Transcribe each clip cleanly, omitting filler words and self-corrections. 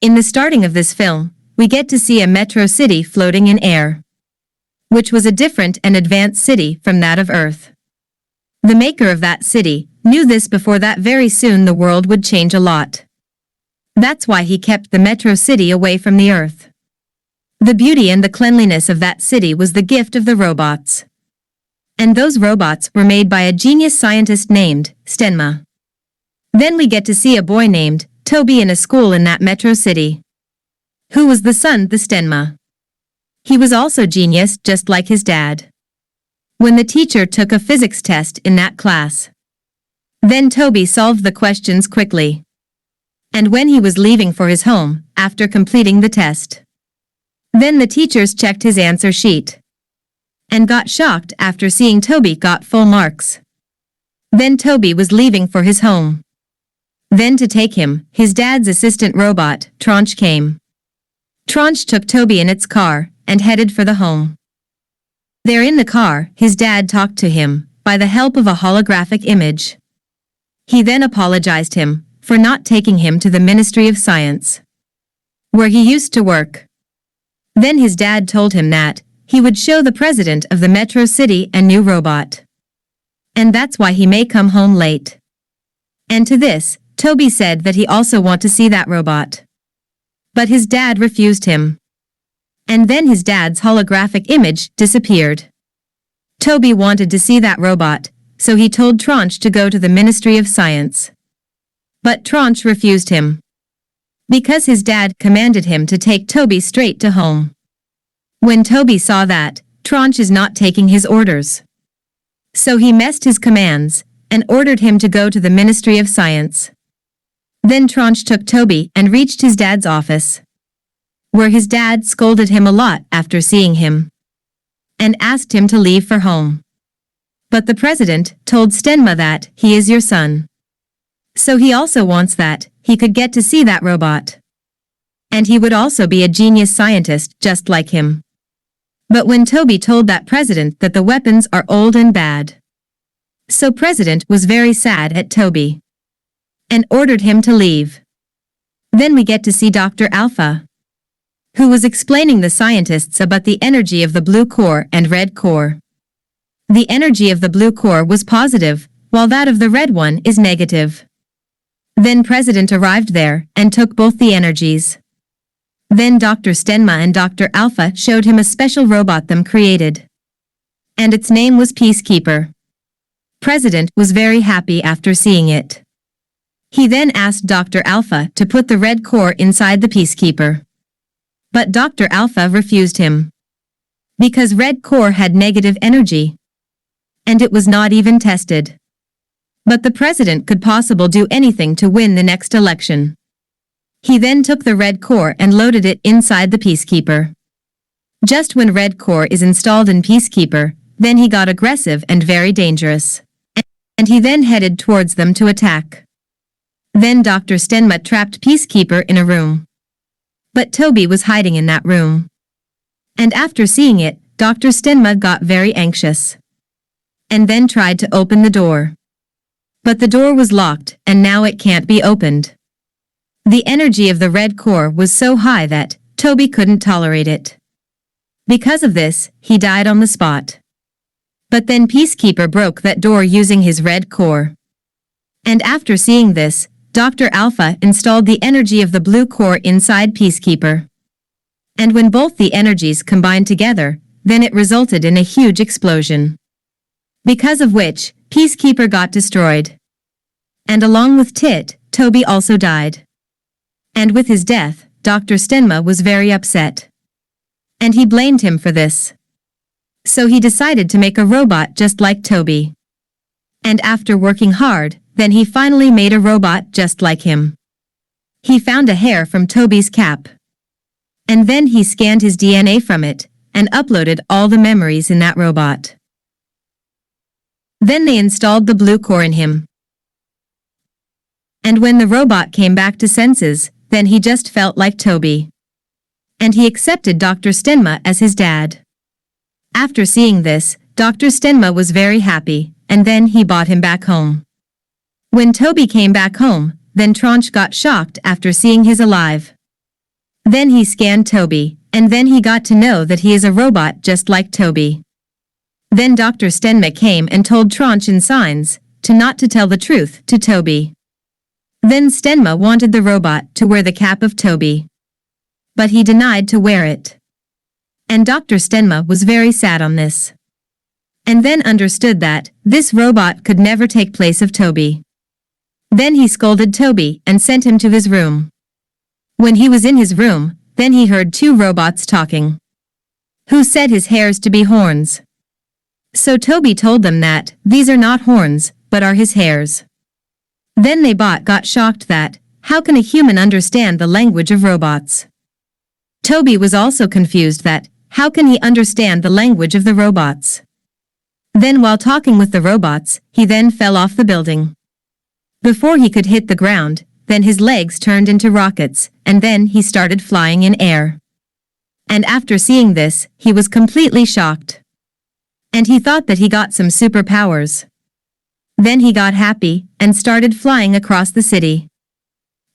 In the starting of this film, we get to see a metro city floating in air, which was a different and advanced city from that of Earth. The maker of that city knew this before that very soon the world would change a lot. That's why he kept the metro city away from the Earth. The beauty and the cleanliness of that city was the gift of the robots. And those robots were made by a genius scientist named Stenma. Then we get to see a boy named Toby in a school in that metro city, who was the son the Stenma. He was also genius just like his dad. When the teacher took a physics test in that class, then Toby solved the questions quickly. And when he was leaving for his home, after completing the test, then the teachers checked his answer sheet and got shocked after seeing Toby got full marks. Then Toby was leaving for his home. Then to take him, his dad's assistant robot, Tronch, came. Tronch took Toby in its car and headed for the home. There in the car, his dad talked to him by the help of a holographic image. He then apologized him for not taking him to the Ministry of Science, where he used to work. Then his dad told him that he would show the president of the metro city a new robot. And that's why he may come home late. And to this, Toby said that he also want to see that robot. But his dad refused him. And then his dad's holographic image disappeared. Toby wanted to see that robot, so he told Tronch to go to the Ministry of Science. But Tronch refused him, because his dad commanded him to take Toby straight to home. When Toby saw that Tronch is not taking his orders, so he messed his commands and ordered him to go to the Ministry of Science. Then Tronch took Toby and reached his dad's office, where his dad scolded him a lot after seeing him and asked him to leave for home. But the president told Stenma that he is your son, so he also wants that he could get to see that robot. And he would also be a genius scientist just like him. But when Toby told that president that the weapons are old and bad, so president was very sad at Toby and ordered him to leave. Then we get to see Dr. Alpha, who was explaining the scientists about the energy of the blue core and red core. The energy of the blue core was positive, while that of the red one is negative. Then President arrived there and took both the energies. Then Dr. Stenma and Dr. Alpha showed him a special robot them created, and its name was Peacekeeper. President was very happy after seeing it. He then asked Dr. Alpha to put the red core inside the Peacekeeper. But Dr. Alpha refused him, because red core had negative energy, and it was not even tested. But the president could possibly do anything to win the next election. He then took the red core and loaded it inside the Peacekeeper. Just when red core is installed in Peacekeeper, then he got aggressive and very dangerous. And he then headed towards them to attack. Then Dr. Stenma trapped Peacekeeper in a room. But Toby was hiding in that room. And after seeing it, Dr. Stenma got very anxious, and then tried to open the door. But the door was locked, and now it can't be opened. The energy of the red core was so high that Toby couldn't tolerate it. Because of this, he died on the spot. But then Peacekeeper broke that door using his red core. And after seeing this, Dr. Alpha installed the energy of the blue core inside Peacekeeper. And when both the energies combined together, then it resulted in a huge explosion, because of which Peacekeeper got destroyed. And along with Tit, Toby also died. And with his death, Dr. Stenma was very upset, and he blamed him for this. So he decided to make a robot just like Toby. And after working hard, then he finally made a robot just like him. He found a hair from Toby's cap, and then he scanned his DNA from it and uploaded all the memories in that robot. Then they installed the blue core in him. And when the robot came back to senses, then he just felt like Toby. And he accepted Dr. Stenma as his dad. After seeing this, Dr. Stenma was very happy, and then he brought him back home. When Toby came back home, then Tronch got shocked after seeing his alive. Then he scanned Toby, and then he got to know that he is a robot just like Toby. Then Dr. Stenma came and told Tranche in signs to not to tell the truth to Toby. Then Stenma wanted the robot to wear the cap of Toby. But he denied to wear it. And Dr. Stenma was very sad on this. And then understood that this robot could never take place of Toby. Then he scolded Toby and sent him to his room. When he was in his room, then he heard two robots talking. Who said his hairs to be horns. So Toby told them that these are not horns, but are his hairs. Then they got shocked that how can a human understand the language of robots? Toby was also confused that how can he understand the language of the robots? Then while talking with the robots, he then fell off the building. Before he could hit the ground, then his legs turned into rockets, and then he started flying in air. And after seeing this, he was completely shocked. And he thought that he got some superpowers. Then he got happy and started flying across the city.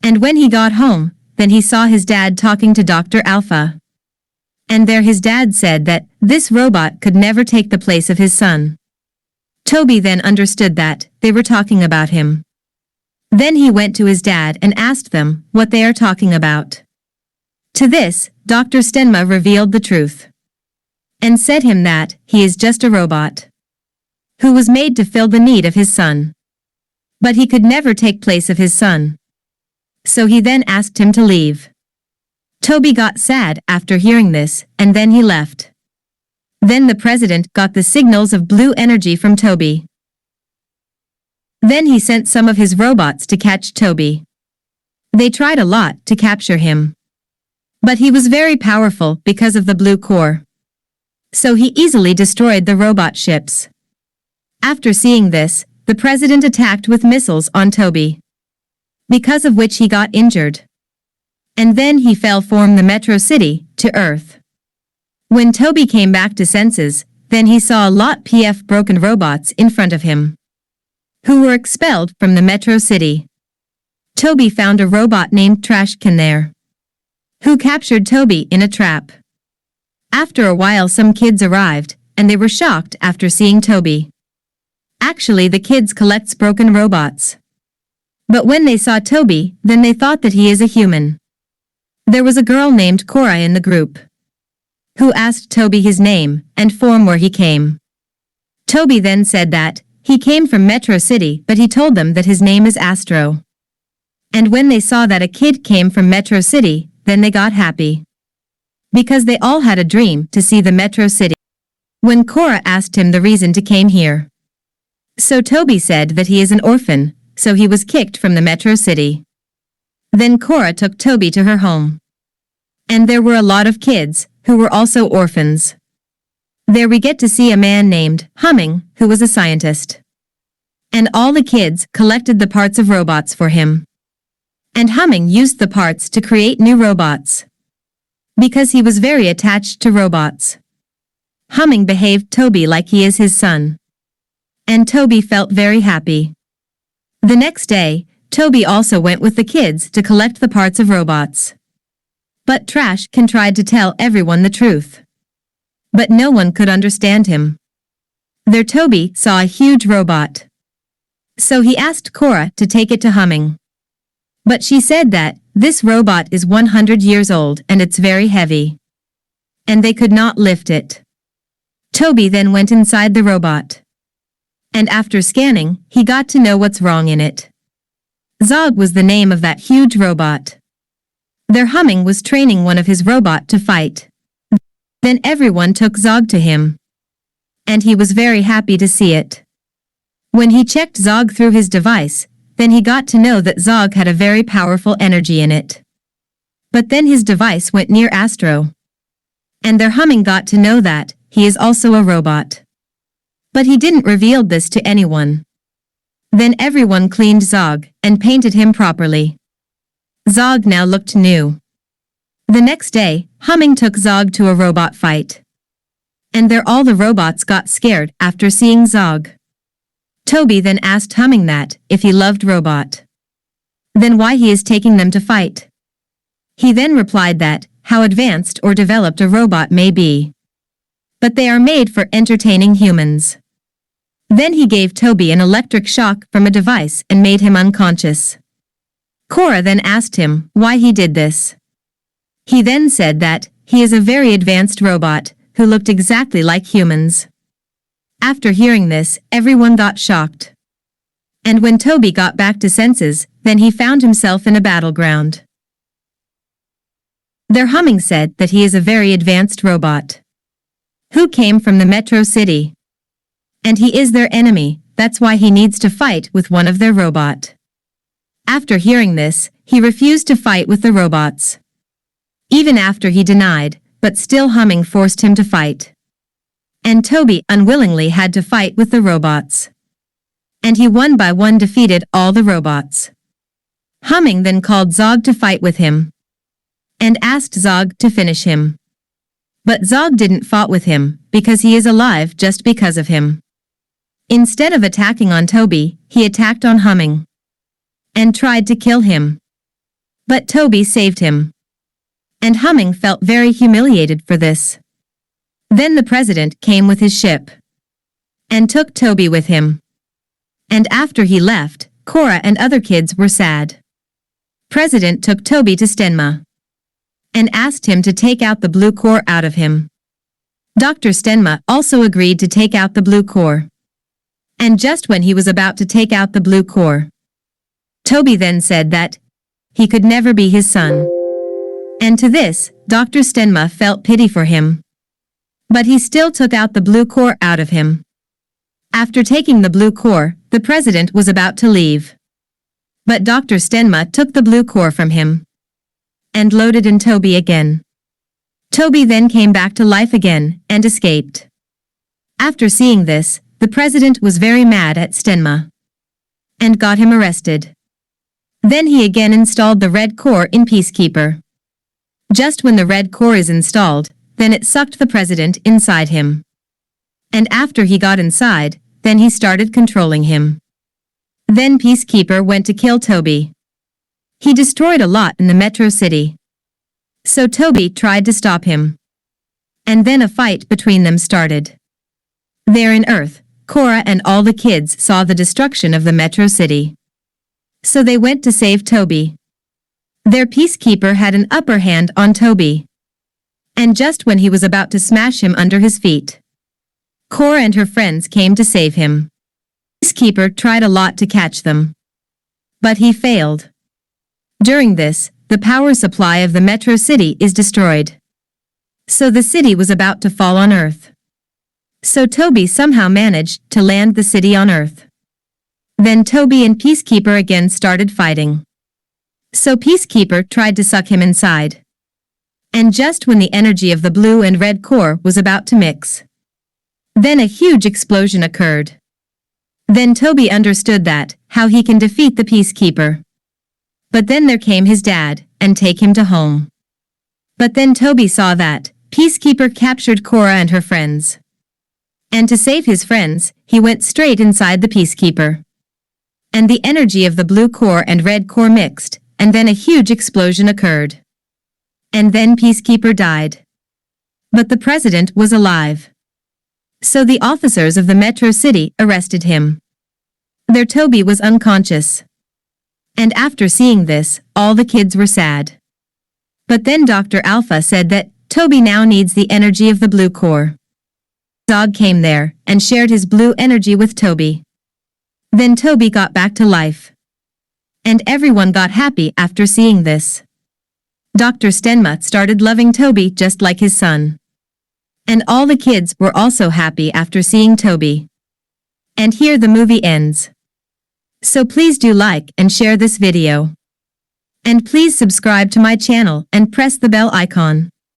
And when he got home, then he saw his dad talking to Dr. Alpha. And there his dad said that this robot could never take the place of his son. Toby then understood that they were talking about him. Then he went to his dad and asked them what they are talking about. To this, Dr. Stenma revealed the truth. And said him that he is just a robot. Who was made to fill the need of his son. But he could never take place of his son. So he then asked him to leave. Toby got sad after hearing this, and then he left. Then the president got the signals of blue energy from Toby. Then he sent some of his robots to catch Toby. They tried a lot to capture him. But he was very powerful because of the blue core. So he easily destroyed the robot ships. After seeing this, the president attacked with missiles on Toby. Because of which he got injured. And then he fell from the metro city to Earth. When Toby came back to senses, then he saw a lot of broken robots in front of him. Who were expelled from the metro city. Toby found a robot named Trashcan there. Who captured Toby in a trap. After a while some kids arrived, and they were shocked after seeing Toby. Actually the kids collects broken robots. But when they saw Toby, then they thought that he is a human. There was a girl named Cora in the group. Who asked Toby his name, and from where he came. Toby then said that he came from Metro City, but he told them that his name is Astro. And when they saw that a kid came from Metro City, then they got happy. Because they all had a dream to see the Metro City. When Cora asked him the reason to came here. So Toby said that he is an orphan, so he was kicked from the Metro City. Then Cora took Toby to her home. And there were a lot of kids, who were also orphans. There we get to see a man named Humming, who was a scientist. And all the kids collected the parts of robots for him. And Humming used the parts to create new robots. Because he was very attached to robots. Humming behaved Toby like he is his son. And Toby felt very happy. The next day, Toby also went with the kids to collect the parts of robots. But Trashcan tried to tell everyone the truth. But no one could understand him. There Toby saw a huge robot. So he asked Cora to take it to Humming. But she said that this robot is 100 years old and it's very heavy. And they could not lift it. Toby then went inside the robot. And after scanning, he got to know what's wrong in it. Zog was the name of that huge robot. Their Humming was training one of his robot to fight. Then everyone took Zog to him. And he was very happy to see it. When he checked Zog through his device, then he got to know that Zog had a very powerful energy in it. But then his device went near Astro. And their Humming got to know that he is also a robot. But he didn't reveal this to anyone. Then everyone cleaned Zog and painted him properly. Zog now looked new. The next day, Humming took Zog to a robot fight. And there all the robots got scared after seeing Zog. Toby then asked Humming that if he loved robot. Then why he is taking them to fight. He then replied that, how advanced or developed a robot may be, but they are made for entertaining humans. Then he gave Toby an electric shock from a device and made him unconscious. Cora then asked him why he did this. He then said that he is a very advanced robot who looked exactly like humans. After hearing this, everyone got shocked. And when Toby got back to senses, then he found himself in a battleground. Their humming said that he is a very advanced robot who came from the Metro City. And he is their enemy, that's why he needs to fight with one of their robot. After hearing this, he refused to fight with the robots. Even after he denied, but still humming forced him to fight. And Toby unwillingly had to fight with the robots. And he one by one defeated all the robots. Humming then called Zog to fight with him and asked Zog to finish him. But Zog didn't fight with him because he is alive just because of him. Instead of attacking on Toby, he attacked on Humming and tried to kill him. But Toby saved him. And Humming felt very humiliated for this. Then the president came with his ship and took Toby with him. And after he left, Cora and other kids were sad. President took Toby to Stenma and asked him to take out the blue core out of him. Dr. Stenma also agreed to take out the blue core. And just when he was about to take out the blue core, Toby then said that he could never be his son. And to this, Dr. Stenma felt pity for him. But he still took out the blue core out of him. After taking the blue core, the president was about to leave. But Dr. Stenma took the blue core from him and loaded in Toby again. Toby then came back to life again and escaped. After seeing this, the president was very mad at Stenma and got him arrested. Then he again installed the red core in Peacekeeper. Just when the red core is installed, then it sucked the president inside him. And after he got inside, then he started controlling him. Then Peacekeeper went to kill Toby. He destroyed a lot in the Metro City. So Toby tried to stop him. And then a fight between them started. There in Earth, Cora and all the kids saw the destruction of the Metro City. So they went to save Toby. Their Peacekeeper had an upper hand on Toby. And just when he was about to smash him under his feet, Cora and her friends came to save him. Peacekeeper tried a lot to catch them, but he failed. During this, the power supply of the Metro City is destroyed. So the city was about to fall on Earth. So Toby somehow managed to land the city on Earth. Then Toby and Peacekeeper again started fighting. So Peacekeeper tried to suck him inside. And just when the energy of the blue and red core was about to mix, then a huge explosion occurred. Then Toby understood that, how he can defeat the Peacekeeper. But then there came his dad, and take him to home. But then Toby saw that, Peacekeeper captured Cora and her friends. And to save his friends, he went straight inside the Peacekeeper. And the energy of the blue core and red core mixed, and then a huge explosion occurred. And then Peacekeeper died. But the president was alive. So the officers of the Metro City arrested him. Their Toby was unconscious. And after seeing this, all the kids were sad. But then Dr. Alpha said that Toby now needs the energy of the blue core. Zog came there and shared his blue energy with Toby. Then Toby got back to life. And everyone got happy after seeing this. Dr. Stenma started loving Toby just like his son. And all the kids were also happy after seeing Toby. And here the movie ends. So please do like and share this video. And please subscribe to my channel and press the bell icon.